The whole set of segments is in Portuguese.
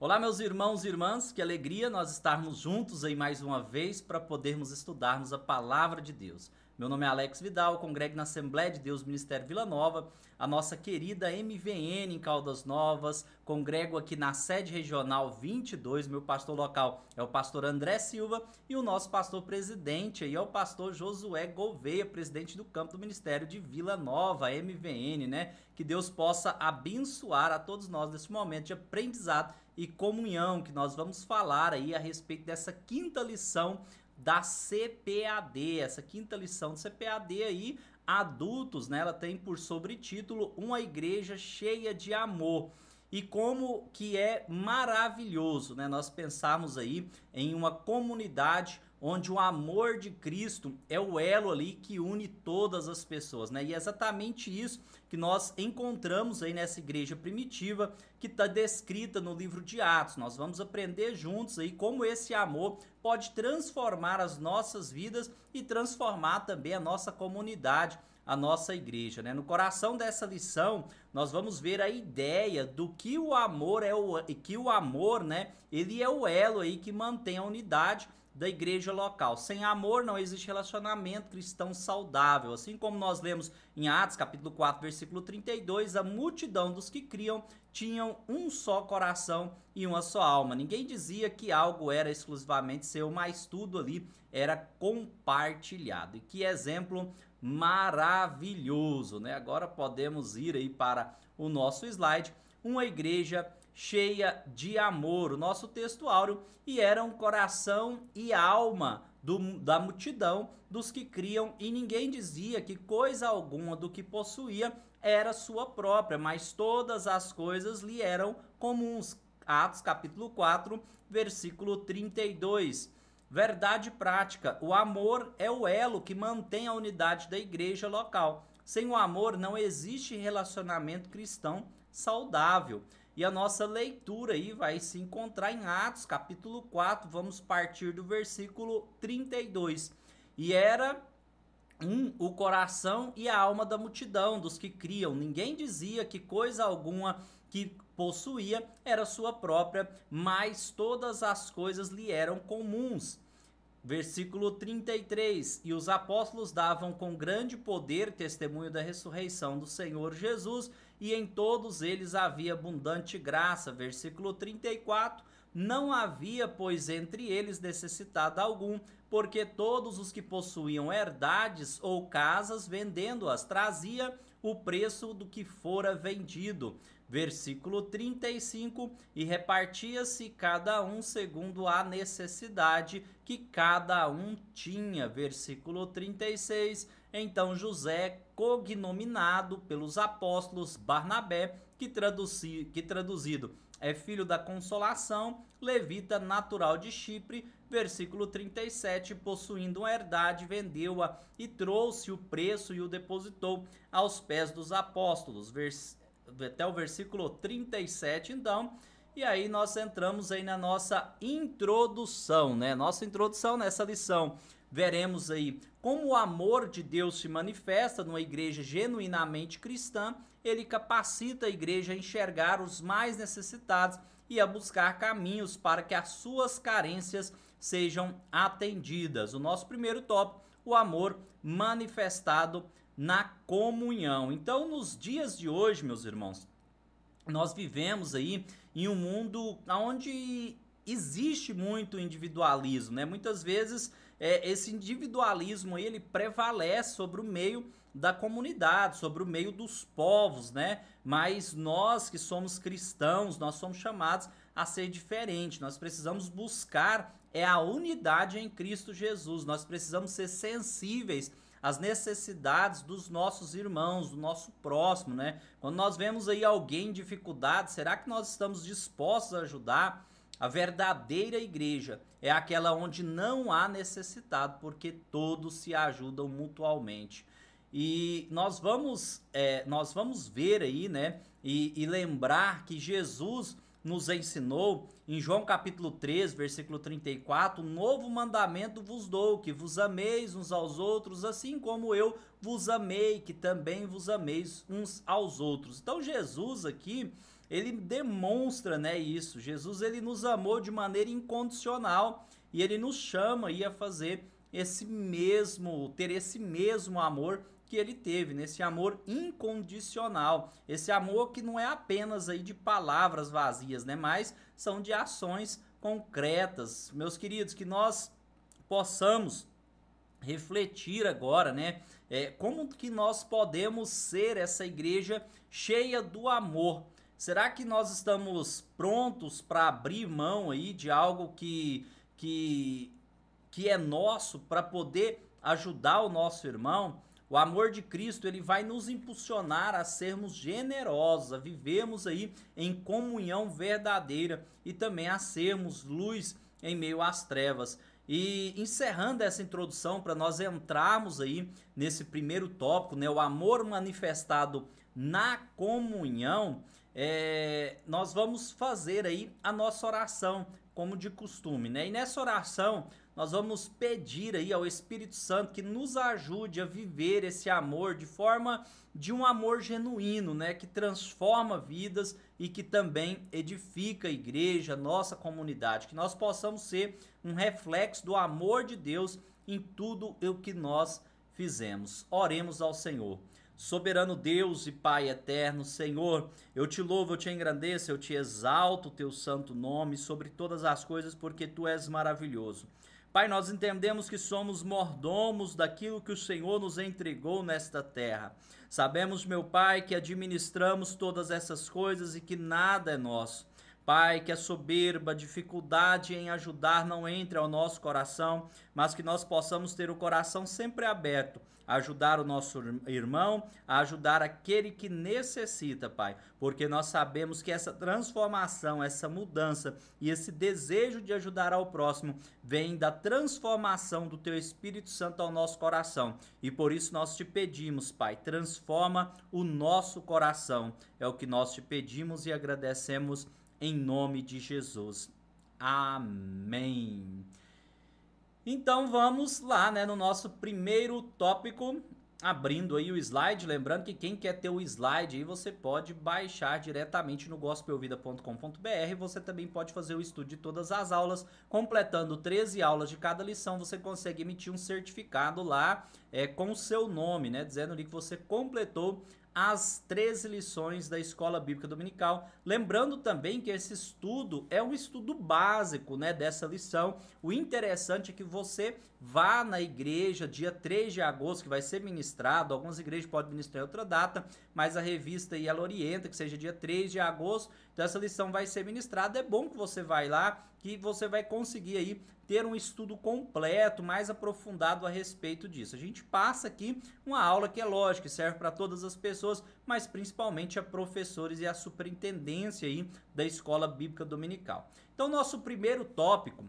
Olá, meus irmãos e irmãs, que alegria nós estarmos juntos aí mais uma vez para podermos estudarmos a Palavra de Deus. Meu nome é Alex Vidal, congrego na Assembleia de Deus Ministério Vila Nova, a nossa querida MVN em Caldas Novas, congrego aqui na sede regional 22, meu pastor local é o pastor André Silva e o nosso pastor presidente aí é o pastor Josué Gouveia, presidente do campo do Ministério de Vila Nova, MVN, né? Que Deus possa abençoar a todos nós nesse momento de aprendizado e comunhão, que nós vamos falar aí a respeito dessa quinta lição da CPAD, essa quinta lição do CPAD aí, adultos, né? Ela tem por sobretítulo Uma Igreja Cheia de Amor. E como que é maravilhoso, né? Nós pensamos aí em uma comunidade onde o amor de Cristo é o elo ali que une todas as pessoas, né? E é exatamente isso que nós encontramos aí nessa igreja primitiva que está descrita no livro de Atos. Nós vamos aprender juntos aí como esse amor pode transformar as nossas vidas e transformar também a nossa comunidade, a nossa igreja, né? No coração dessa lição, nós vamos ver a ideia do que o amor né? Ele é o elo aí que mantém a unidade da igreja local. Sem amor não existe relacionamento cristão saudável. Assim como nós lemos em Atos, capítulo 4, versículo 32, a multidão dos que criam tinham um só coração e uma só alma. Ninguém dizia que algo era exclusivamente seu, mas tudo ali era compartilhado. E que exemplo maravilhoso, né? Agora podemos ir aí para o nosso slide. Uma igreja cheia de amor, o nosso texto áureo, e era um coração e alma da multidão dos que criam, e ninguém dizia que coisa alguma do que possuía era sua própria, mas todas as coisas lhe eram comuns. Atos capítulo 4, versículo 32. Verdade prática, o amor é o elo que mantém a unidade da igreja local. Sem o amor não existe relacionamento cristão saudável. E a nossa leitura aí vai se encontrar em Atos, capítulo 4, vamos partir do versículo 32. E era o coração e a alma da multidão, dos que criam. Ninguém dizia que coisa alguma que possuía era sua própria, mas todas as coisas lhe eram comuns. Versículo 33, e os apóstolos davam com grande poder testemunho da ressurreição do Senhor Jesus, e em todos eles havia abundante graça. Versículo 34, não havia, pois, entre eles necessitado algum, porque todos os que possuíam herdades ou casas, vendendo-as, trazia o preço do que fora vendido. Versículo 35, e repartia-se cada um segundo a necessidade que cada um tinha. Versículo 36, então José, cognominado pelos apóstolos Barnabé, que traduzido é filho da consolação, levita natural de Chipre. Versículo 37, possuindo uma herdade, vendeu-a e trouxe o preço e o depositou aos pés dos apóstolos. Até o versículo 37, então, e aí nós entramos aí na nossa introdução, né? Nossa introdução nessa lição. Veremos aí como o amor de Deus se manifesta numa igreja genuinamente cristã. Ele capacita a igreja a enxergar os mais necessitados e a buscar caminhos para que as suas carências sejam atendidas. O nosso primeiro tópico, o amor manifestado na comunhão. Então, nos dias de hoje, meus irmãos, nós vivemos aí em um mundo onde existe muito individualismo, né? Muitas vezes esse individualismo aí, ele prevalece sobre o meio da comunidade, sobre o meio dos povos, né? Mas nós que somos cristãos, nós somos chamados a ser diferente. Nós precisamos buscar a unidade em Cristo Jesus. Nós precisamos ser sensíveis as necessidades dos nossos irmãos, do nosso próximo, né? Quando nós vemos aí alguém em dificuldade, será que nós estamos dispostos a ajudar? A verdadeira igreja é aquela onde não há necessitado, porque todos se ajudam mutualmente. E nós vamos ver aí, né? E lembrar que Jesus nos ensinou em João capítulo 3, versículo 34, um novo mandamento vos dou, que vos ameis uns aos outros, assim como eu vos amei, que também vos ameis uns aos outros. Então Jesus aqui, ele demonstra, né, isso. Jesus, ele nos amou de maneira incondicional e ele nos chama aí a fazer ter esse mesmo amor que ele teve, nesse amor incondicional, esse amor que não é apenas aí de palavras vazias, né, mas são de ações concretas. Meus queridos, que nós possamos refletir agora, né, como que nós podemos ser essa igreja cheia do amor. Será que nós estamos prontos para abrir mão aí de algo que é nosso para poder ajudar o nosso irmão? O amor de Cristo, ele vai nos impulsionar a sermos generosos, a vivermos aí em comunhão verdadeira e também a sermos luz em meio às trevas. E encerrando essa introdução, para nós entrarmos aí nesse primeiro tópico, né, o amor manifestado na comunhão, nós vamos fazer aí a nossa oração, como de costume, né? E nessa oração nós vamos pedir aí ao Espírito Santo que nos ajude a viver esse amor de um amor genuíno, né? Que transforma vidas e que também edifica a igreja, nossa comunidade, que nós possamos ser um reflexo do amor de Deus em tudo o que nós fizemos. Oremos ao Senhor. Soberano Deus e Pai eterno, Senhor, eu te louvo, eu te engrandeço, eu te exalto o teu santo nome sobre todas as coisas, porque tu és maravilhoso. Pai, nós entendemos que somos mordomos daquilo que o Senhor nos entregou nesta terra. Sabemos, meu Pai, que administramos todas essas coisas e que nada é nosso. Pai, que a soberba, a dificuldade em ajudar não entre ao nosso coração, mas que nós possamos ter o coração sempre aberto a ajudar o nosso irmão, a ajudar aquele que necessita, Pai, porque nós sabemos que essa transformação, essa mudança e esse desejo de ajudar ao próximo vem da transformação do Teu Espírito Santo ao nosso coração, e por isso nós te pedimos, Pai, transforma o nosso coração, é o que nós te pedimos e agradecemos em nome de Jesus. Amém. Então vamos lá, né, no nosso primeiro tópico, abrindo aí o slide, lembrando que quem quer ter o slide aí você pode baixar diretamente no gospelvida.com.br, você também pode fazer o estudo de todas as aulas, completando 13 aulas de cada lição, você consegue emitir um certificado lá com o seu nome, né, dizendo ali que você completou as 13 lições da Escola Bíblica Dominical. Lembrando também que esse estudo é um estudo básico, né, dessa lição. O interessante é que você vá na igreja dia 3 de agosto, que vai ser ministrado. Algumas igrejas podem ministrar em outra data, mas a revista aí, ela orienta que seja dia 3 de agosto. Então essa lição vai ser ministrada. É bom que você vai lá, que você vai conseguir aí ter um estudo completo, mais aprofundado a respeito disso. A gente passa aqui uma aula que é lógica, que serve para todas as pessoas, mas principalmente a professores e a superintendência aí da Escola Bíblica Dominical. Então, nosso primeiro tópico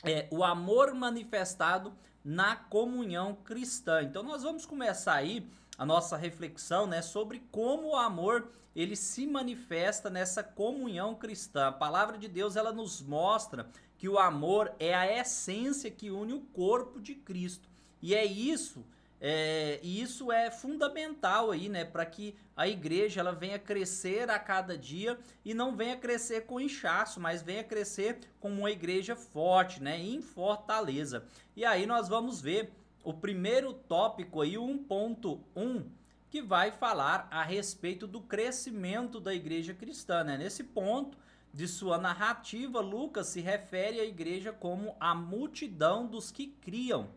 é o amor manifestado na comunhão cristã. Então, nós vamos começar aí a nossa reflexão, né, sobre como o amor ele se manifesta nessa comunhão cristã. A palavra de Deus, ela nos mostra que o amor é a essência que une o corpo de Cristo. E isso é fundamental aí, né, para que a igreja ela venha crescer a cada dia e não venha crescer com inchaço, mas venha crescer como uma igreja forte, né, em fortaleza. E aí nós vamos ver o primeiro tópico aí, 1.1, que vai falar a respeito do crescimento da igreja cristã, né? Nesse ponto de sua narrativa, Lucas se refere à igreja como a multidão dos que criam.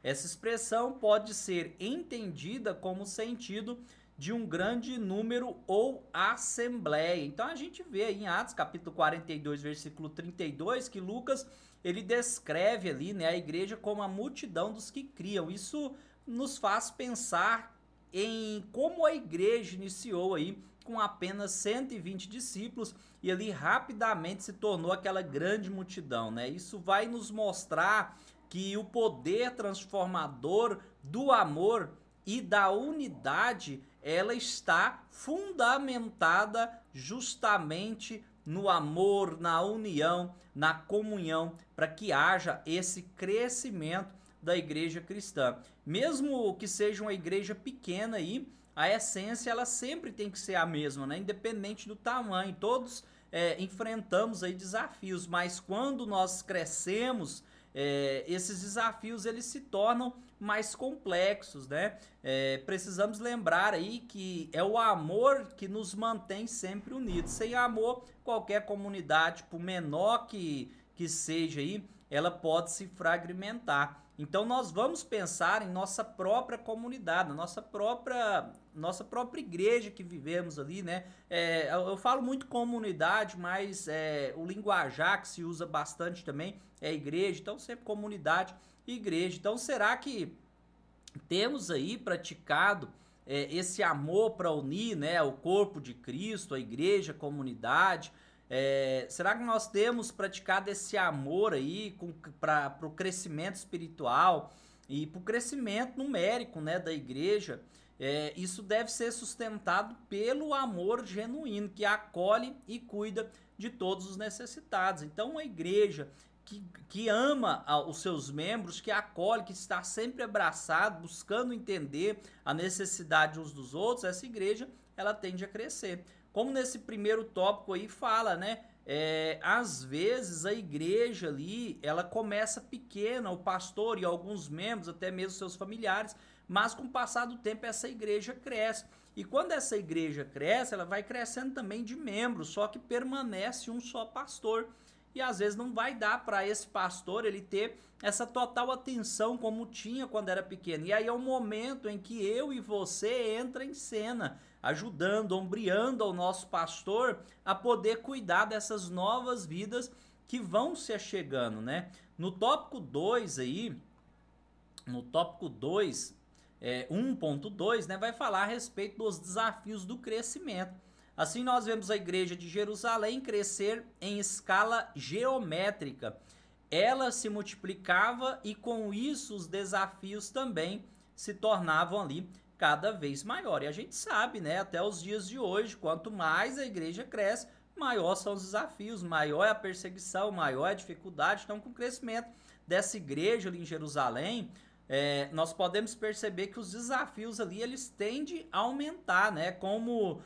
Essa expressão pode ser entendida como sentido de um grande número ou assembleia. Então a gente vê aí em Atos capítulo 42, versículo 32, que Lucas ele descreve ali, né, a igreja como a multidão dos que criam. Isso nos faz pensar em como a igreja iniciou aí com apenas 120 discípulos e ali rapidamente se tornou aquela grande multidão, né? Isso vai nos mostrar que o poder transformador do amor e da unidade, ela está fundamentada justamente no amor, na união, na comunhão, para que haja esse crescimento da igreja cristã. Mesmo que seja uma igreja pequena aí, a essência ela sempre tem que ser a mesma, né? Independente do tamanho. Todos enfrentamos aí desafios, mas quando nós crescemos, esses desafios eles se tornam mais complexos, né? Precisamos lembrar aí que é o amor que nos mantém sempre unidos. Sem amor, qualquer comunidade, por menor que seja aí, ela pode se fragmentar. Então nós vamos pensar em nossa própria comunidade, nossa própria igreja que vivemos ali, né? Eu falo muito comunidade, mas o linguajar que se usa bastante também é igreja, então sempre comunidade e igreja. Então será que temos aí praticado esse amor para unir, né, o corpo de Cristo, a igreja, a comunidade? Será que nós temos praticado esse amor aí para o crescimento espiritual e para o crescimento numérico, né, da igreja? Isso deve ser sustentado pelo amor genuíno que acolhe e cuida de todos os necessitados. Então, uma igreja que ama os seus membros, que acolhe, que está sempre abraçado, buscando entender a necessidade uns dos outros, essa igreja ela tende a crescer. Como nesse primeiro tópico aí fala, né? Às vezes a igreja ali, ela começa pequena, o pastor e alguns membros, até mesmo seus familiares, mas com o passar do tempo essa igreja cresce. E quando essa igreja cresce, ela vai crescendo também de membros, só que permanece um só pastor. E às vezes não vai dar para esse pastor ele ter essa total atenção como tinha quando era pequeno. E aí é o momento em que eu e você entra em cena, ajudando, ombreando ao nosso pastor a poder cuidar dessas novas vidas que vão se achegando, né? No tópico 2 aí, no tópico 2, 1.2, né, vai falar a respeito dos desafios do crescimento. Assim nós vemos a igreja de Jerusalém crescer em escala geométrica. Ela se multiplicava e com isso os desafios também se tornavam ali cada vez maior. E a gente sabe, né, até os dias de hoje, quanto mais a igreja cresce, maior são os desafios, maior é a perseguição, maior é a dificuldade. Então, com o crescimento dessa igreja ali em Jerusalém, nós podemos perceber que os desafios ali, eles tendem a aumentar, né? Como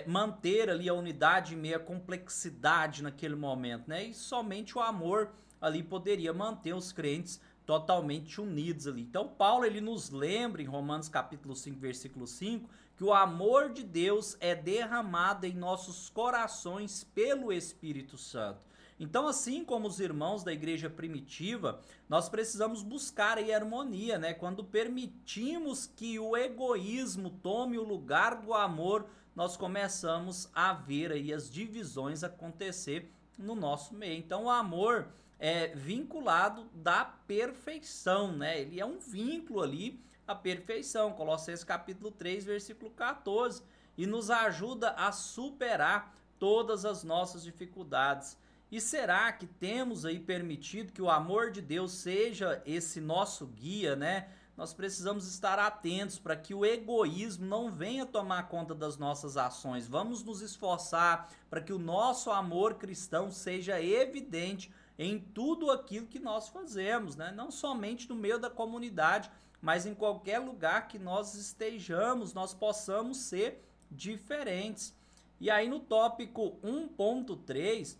manter ali a unidade em meio à complexidade naquele momento, né? E somente o amor ali poderia manter os crentes totalmente unidos ali. Então Paulo ele nos lembra em Romanos capítulo 5, versículo 5, que o amor de Deus é derramado em nossos corações pelo Espírito Santo. Então, assim como os irmãos da igreja primitiva, nós precisamos buscar aí harmonia, né? Quando permitimos que o egoísmo tome o lugar do amor, nós começamos a ver aí as divisões acontecer no nosso meio. Então, o amor é vinculado da perfeição, né? Ele é um vínculo ali à perfeição. Colossenses capítulo 3, versículo 14, e nos ajuda a superar todas as nossas dificuldades. E será que temos aí permitido que o amor de Deus seja esse nosso guia, né? Nós precisamos estar atentos para que o egoísmo não venha tomar conta das nossas ações. Vamos nos esforçar para que o nosso amor cristão seja evidente em tudo aquilo que nós fazemos, né? Não somente no meio da comunidade, mas em qualquer lugar que nós estejamos, nós possamos ser diferentes. E aí no tópico 1.3,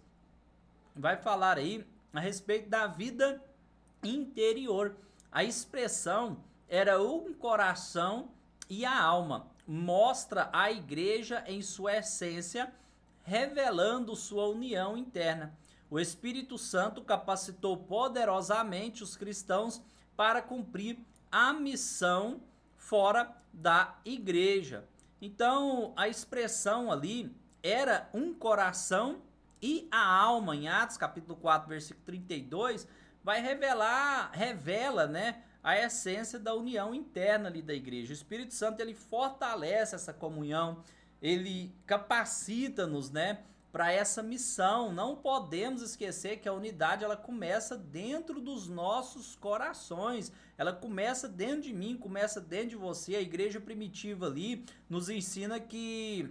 vai falar aí a respeito da vida interior. A expressão era um coração e a alma. Mostra a igreja em sua essência, revelando sua união interna. O Espírito Santo capacitou poderosamente os cristãos para cumprir a missão fora da igreja. Então, a expressão ali era um coração e a alma, em Atos capítulo 4, versículo 32, revela, né, a essência da união interna ali da igreja. O Espírito Santo, ele fortalece essa comunhão, ele capacita-nos, né, para essa missão. Não podemos esquecer que a unidade, ela começa dentro dos nossos corações, ela começa dentro de mim, começa dentro de você. A igreja primitiva ali nos ensina que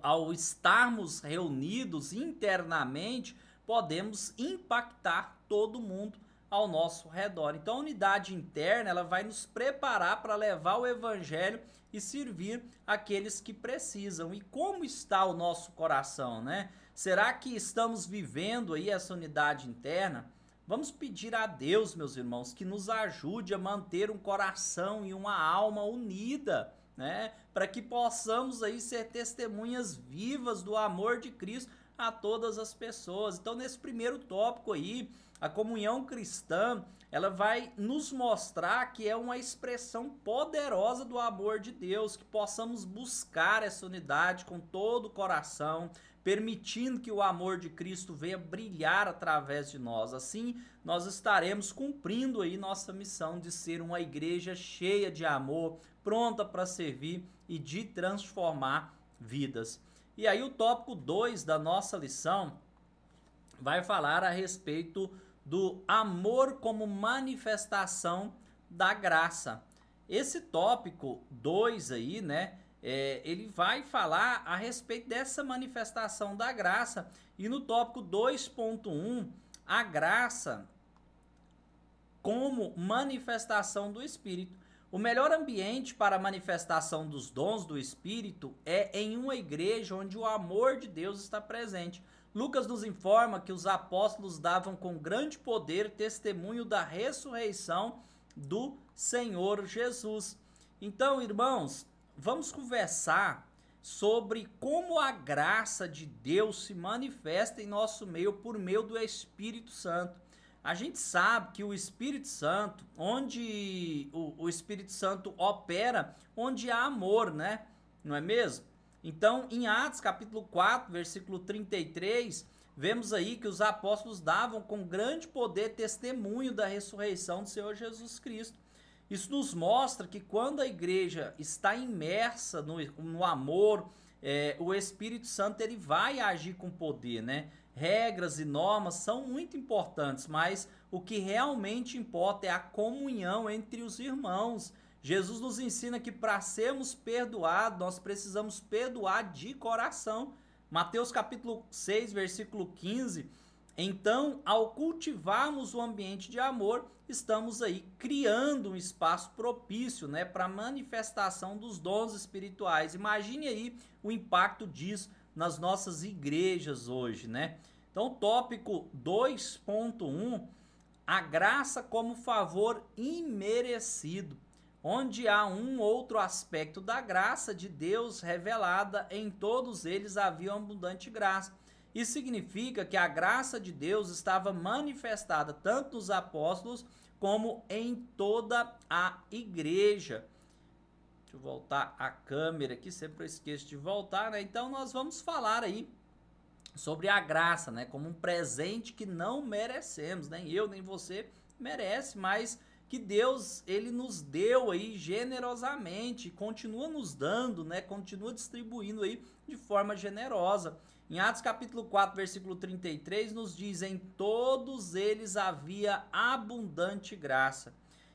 ao estarmos reunidos internamente, podemos impactar todo mundo ao nosso redor. Então a unidade interna, ela vai nos preparar para levar o evangelho e servir aqueles que precisam. E como está o nosso coração, né? Será que estamos vivendo aí essa unidade interna? Vamos pedir a Deus, meus irmãos, que nos ajude a manter um coração e uma alma unida, né? Para que possamos aí ser testemunhas vivas do amor de Cristo a todas as pessoas. Então, nesse primeiro tópico aí, a comunhão cristã, ela vai nos mostrar que é uma expressão poderosa do amor de Deus, que possamos buscar essa unidade com todo o coração, permitindo que o amor de Cristo venha brilhar através de nós. Assim, nós estaremos cumprindo aí nossa missão de ser uma igreja cheia de amor, pronta para servir e de transformar vidas. E aí o tópico 2 da nossa lição vai falar a respeito do amor como manifestação da graça. Esse tópico 2 aí, né, ele vai falar a respeito dessa manifestação da graça. E no tópico 2.1, a graça como manifestação do Espírito. O melhor ambiente para a manifestação dos dons do Espírito é em uma igreja onde o amor de Deus está presente. Lucas nos informa que os apóstolos davam com grande poder testemunho da ressurreição do Senhor Jesus. Então, irmãos, vamos conversar sobre como a graça de Deus se manifesta em nosso meio por meio do Espírito Santo. A gente sabe que o Espírito Santo, onde o Espírito Santo opera, onde há amor, né? Não é mesmo? Então, em Atos capítulo 4, versículo 33, vemos aí que os apóstolos davam com grande poder testemunho da ressurreição do Senhor Jesus Cristo. Isso nos mostra que quando a igreja está imersa no amor, o Espírito Santo ele vai agir com poder, né? Regras e normas são muito importantes, mas o que realmente importa é a comunhão entre os irmãos. Jesus nos ensina que para sermos perdoados, nós precisamos perdoar de coração. Mateus capítulo 6, versículo 15. Então, ao cultivarmos o ambiente de amor, estamos aí criando um espaço propício, né, para a manifestação dos dons espirituais. Imagine aí o impacto disso nas nossas igrejas hoje, né? Então, tópico 2.1, a graça como favor imerecido, onde há um outro aspecto da graça de Deus revelada, em todos eles havia abundante graça. Isso significa que a graça de Deus estava manifestada tanto nos apóstolos como em toda a igreja. Deixa eu voltar a câmera aqui, sempre eu esqueço de voltar, né? Então nós vamos falar aí sobre a graça, né? Como um presente que não merecemos, nem eu nem você merece, mas que Deus ele nos deu aí generosamente, continua nos dando, né? Continua distribuindo aí de forma generosa. Em Atos capítulo 4, versículo 33, nos diz: em todos eles havia abundante graça.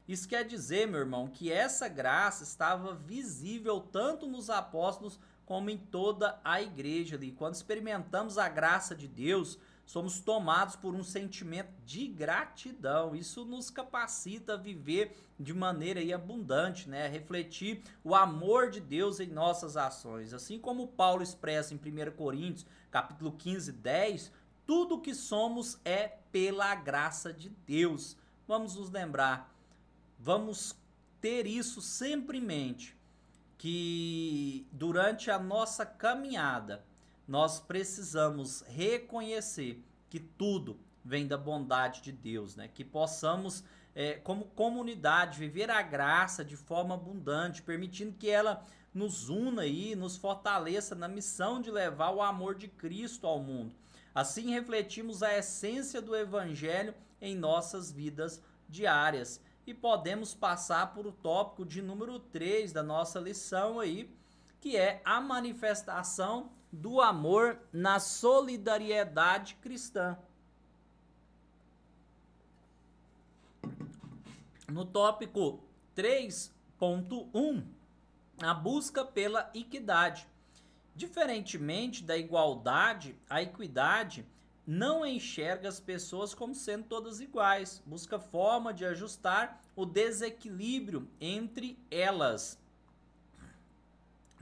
Isso quer dizer, meu irmão, que essa graça estava visível tanto nos apóstolos como em toda a igreja ali. Quando experimentamos a graça de Deus, somos tomados por um sentimento de gratidão. Isso nos capacita a viver de maneira aí abundante, né? Refletir o amor de Deus em nossas ações. Assim como Paulo expressa em 1 Coríntios, capítulo 15, 10, tudo que somos é pela graça de Deus. Vamos nos lembrar, vamos ter isso sempre em mente, que durante a nossa caminhada, nós precisamos reconhecer que tudo vem da bondade de Deus, né? Que possamos, como comunidade, viver a graça de forma abundante, permitindo que ela nos una e nos fortaleça na missão de levar o amor de Cristo ao mundo. Assim refletimos a essência do Evangelho em nossas vidas diárias. E podemos passar por o tópico de número 3 da nossa lição aí, que é a manifestação do amor na solidariedade cristã. No tópico 3.1, a busca pela equidade. Diferentemente da igualdade, a equidade não enxerga as pessoas como sendo todas iguais, busca forma de ajustar o desequilíbrio entre elas.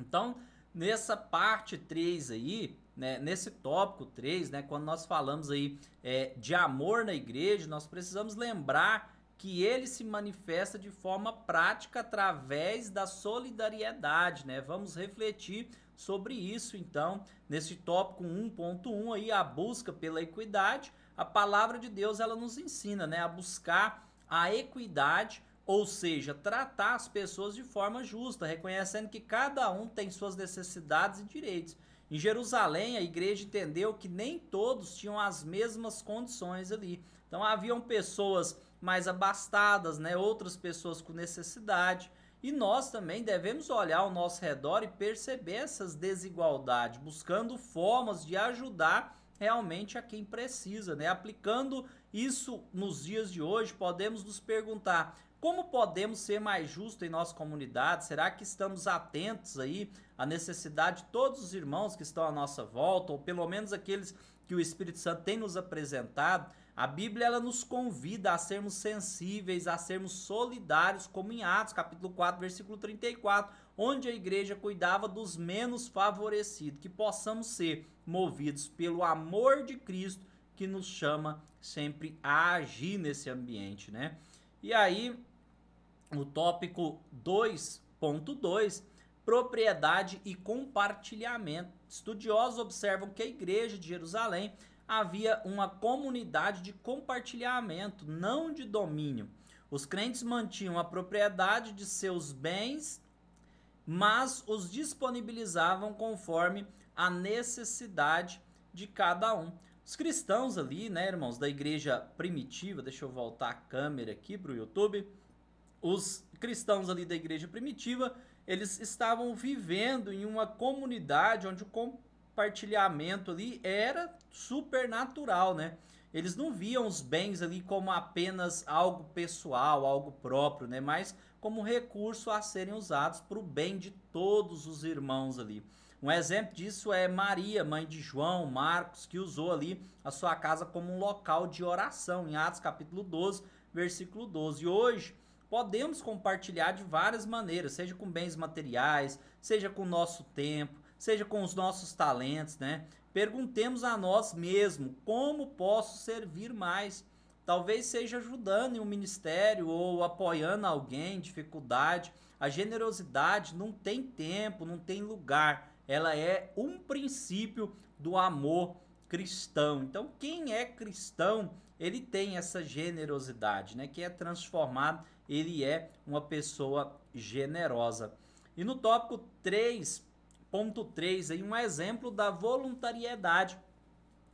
Então, nessa parte 3 aí, né, nesse tópico 3, né, quando nós falamos aí de amor na igreja, nós precisamos lembrar que ele se manifesta de forma prática através da solidariedade, né? Vamos refletir sobre isso, então, nesse tópico 1.1 aí, a busca pela equidade. A palavra de Deus, ela nos ensina, né, a buscar a equidade, ou seja, tratar as pessoas de forma justa, reconhecendo que cada um tem suas necessidades e direitos. Em Jerusalém, a igreja entendeu que nem todos tinham as mesmas condições ali. Então, haviam pessoas mais abastadas, né? Outras pessoas com necessidade. E nós também devemos olhar ao nosso redor e perceber essas desigualdades, buscando formas de ajudar realmente a quem precisa, né? Aplicando isso nos dias de hoje, podemos nos perguntar: como podemos ser mais justos em nossa comunidade? Será que estamos atentos aí à necessidade de todos os irmãos que estão à nossa volta, ou pelo menos aqueles que o Espírito Santo tem nos apresentado? A Bíblia, ela nos convida a sermos sensíveis, a sermos solidários, como em Atos, capítulo 4, versículo 34, onde a igreja cuidava dos menos favorecidos, que possamos ser movidos pelo amor de Cristo, que nos chama sempre a agir nesse ambiente, né? E aí, o tópico 2.2, propriedade e compartilhamento. Estudiosos observam que a igreja de Jerusalém havia uma comunidade de compartilhamento, não de domínio. Os crentes mantinham a propriedade de seus bens, mas os disponibilizavam conforme a necessidade de cada um. Os cristãos ali, né, irmãos, da igreja primitiva, deixa eu voltar a câmera aqui para o YouTube, os cristãos ali da igreja primitiva, eles estavam vivendo em uma comunidade onde o compartilhamento ali era supernatural, né? Eles não viam os bens ali como apenas algo pessoal, algo próprio, né? Mas como recurso a serem usados para o bem de todos os irmãos ali. Um exemplo disso é Maria, mãe de João, Marcos, que usou ali a sua casa como um local de oração, em Atos capítulo 12, versículo 12. E hoje podemos compartilhar de várias maneiras, seja com bens materiais, seja com o nosso tempo, seja com os nossos talentos, né? Perguntemos a nós mesmos: como posso servir mais? Talvez seja ajudando em um ministério ou apoiando alguém em dificuldade. A generosidade não tem tempo, não tem lugar. Ela é um princípio do amor cristão. Então, quem é cristão, ele tem essa generosidade, né? Quem é transformado, ele é uma pessoa generosa. E no tópico 3.3, aí um exemplo da voluntariedade.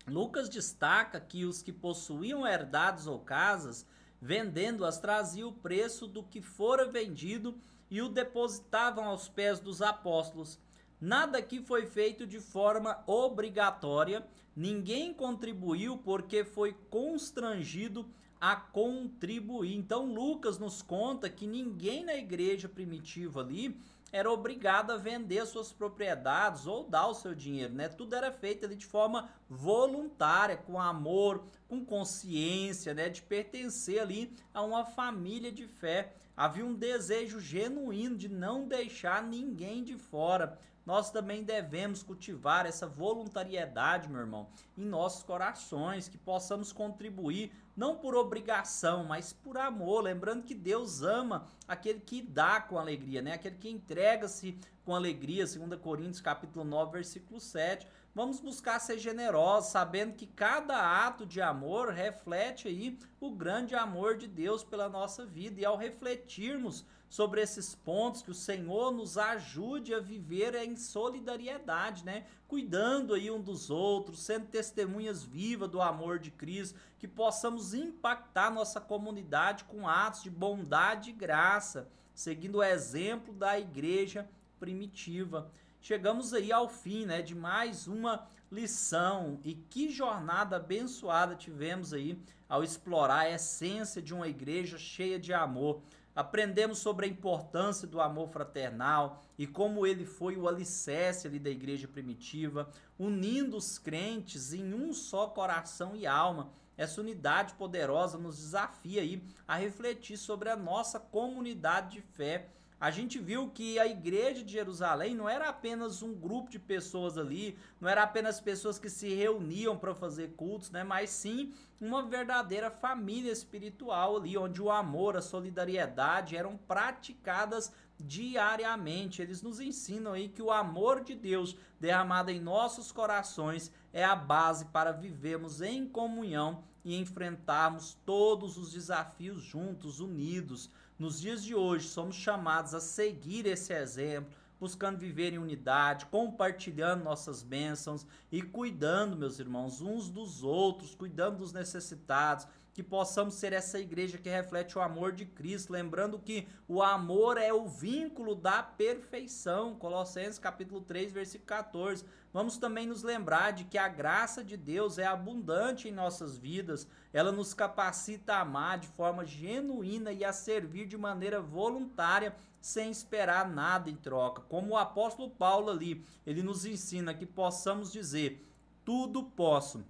Lucas destaca que os que possuíam herdados ou casas, vendendo-as, traziam o preço do que fora vendido e o depositavam aos pés dos apóstolos. Nada aqui foi feito de forma obrigatória, ninguém contribuiu porque foi constrangido a contribuir. Então Lucas nos conta que ninguém na igreja primitiva ali era obrigado a vender suas propriedades ou dar o seu dinheiro, né? Tudo era feito ali de forma voluntária, com amor, com consciência, né? De pertencer ali a uma família de fé. Havia um desejo genuíno de não deixar ninguém de fora. Nós também devemos cultivar essa voluntariedade, meu irmão, em nossos corações, que possamos contribuir, não por obrigação, mas por amor, lembrando que Deus ama aquele que dá com alegria, né? Aquele que entrega-se com alegria, 2 Coríntios capítulo 9, versículo 7. Vamos buscar ser generosos, sabendo que cada ato de amor reflete aí o grande amor de Deus pela nossa vida. E ao refletirmos sobre esses pontos, que o Senhor nos ajude a viver em solidariedade, né? Cuidando aí um dos outros, sendo testemunhas vivas do amor de Cristo, que possamos impactar nossa comunidade com atos de bondade e graça, seguindo o exemplo da igreja primitiva. Chegamos aí ao fim, né, de mais uma lição, e que jornada abençoada tivemos aí ao explorar a essência de uma igreja cheia de amor. aprendemos sobre a importância do amor fraternal e como ele foi o alicerce ali da igreja primitiva, unindo os crentes em um só coração e alma. Essa unidade poderosa nos desafia aí a refletir sobre a nossa comunidade de fé. A gente viu que a igreja de Jerusalém não era apenas um grupo de pessoas ali, não era apenas pessoas que se reuniam para fazer cultos, né? Mas sim uma verdadeira família espiritual ali, onde o amor, a solidariedade eram praticadas diariamente. Eles nos ensinam aí que o amor de Deus derramado em nossos corações é a base para vivermos em comunhão e enfrentarmos todos os desafios juntos, unidos. Nos dias de hoje, somos chamados a seguir esse exemplo, buscando viver em unidade, compartilhando nossas bênçãos e cuidando, meus irmãos, uns dos outros, cuidando dos necessitados, que possamos ser essa igreja que reflete o amor de Cristo, lembrando que o amor é o vínculo da perfeição, Colossenses capítulo 3, versículo 14. Vamos também nos lembrar de que a graça de Deus é abundante em nossas vidas, ela nos capacita a amar de forma genuína e a servir de maneira voluntária, sem esperar nada em troca. Como o apóstolo Paulo ali, ele nos ensina que possamos dizer: tudo posso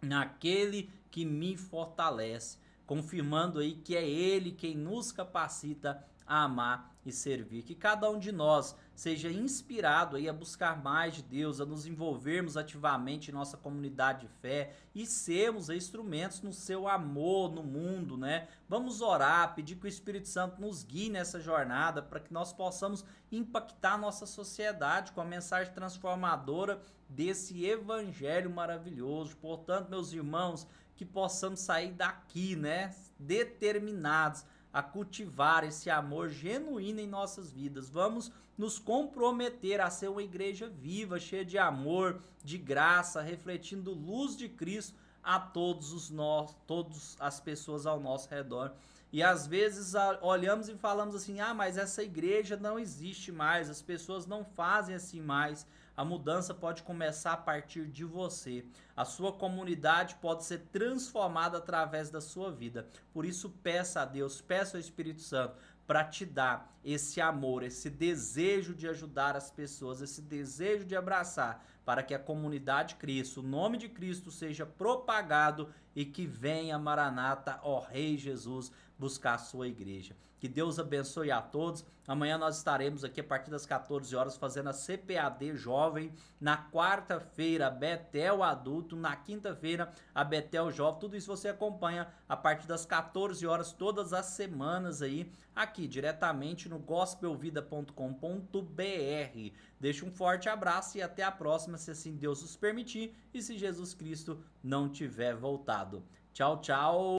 naquele que me fortalece, confirmando aí que é ele quem nos capacita a amar e servir. Que cada um de nós seja inspirado aí a buscar mais de Deus, a nos envolvermos ativamente em nossa comunidade de fé e sermos instrumentos no seu amor no mundo, né? Vamos orar, pedir que o Espírito Santo nos guie nessa jornada para que nós possamos impactar a nossa sociedade com a mensagem transformadora desse evangelho maravilhoso. Portanto, meus irmãos, que possamos sair daqui, né, determinados a cultivar esse amor genuíno em nossas vidas. Vamos nos comprometer a ser uma igreja viva, cheia de amor, de graça, refletindo luz de Cristo a todas as pessoas ao nosso redor. E às vezes olhamos e falamos assim: ah, mas essa igreja não existe mais, as pessoas não fazem assim mais. A mudança pode começar a partir de você. A sua comunidade pode ser transformada através da sua vida. Por isso, peça a Deus, peça ao Espírito Santo para te dar esse amor, esse desejo de ajudar as pessoas, esse desejo de abraçar, para que a comunidade cresça, o nome de Cristo seja propagado e que venha Maranata, ó Rei Jesus, buscar a sua igreja. Que Deus abençoe a todos. Amanhã nós estaremos aqui a partir das 14 horas fazendo a CPAD Jovem. Na quarta-feira, a Betel Adulto. Na quinta-feira, a Betel Jovem. Tudo isso você acompanha a partir das 14 horas, todas as semanas aí, aqui diretamente no gospelvida.com.br. Deixo um forte abraço e até a próxima, se assim Deus nos permitir e se Jesus Cristo não tiver voltado. Tchau, tchau.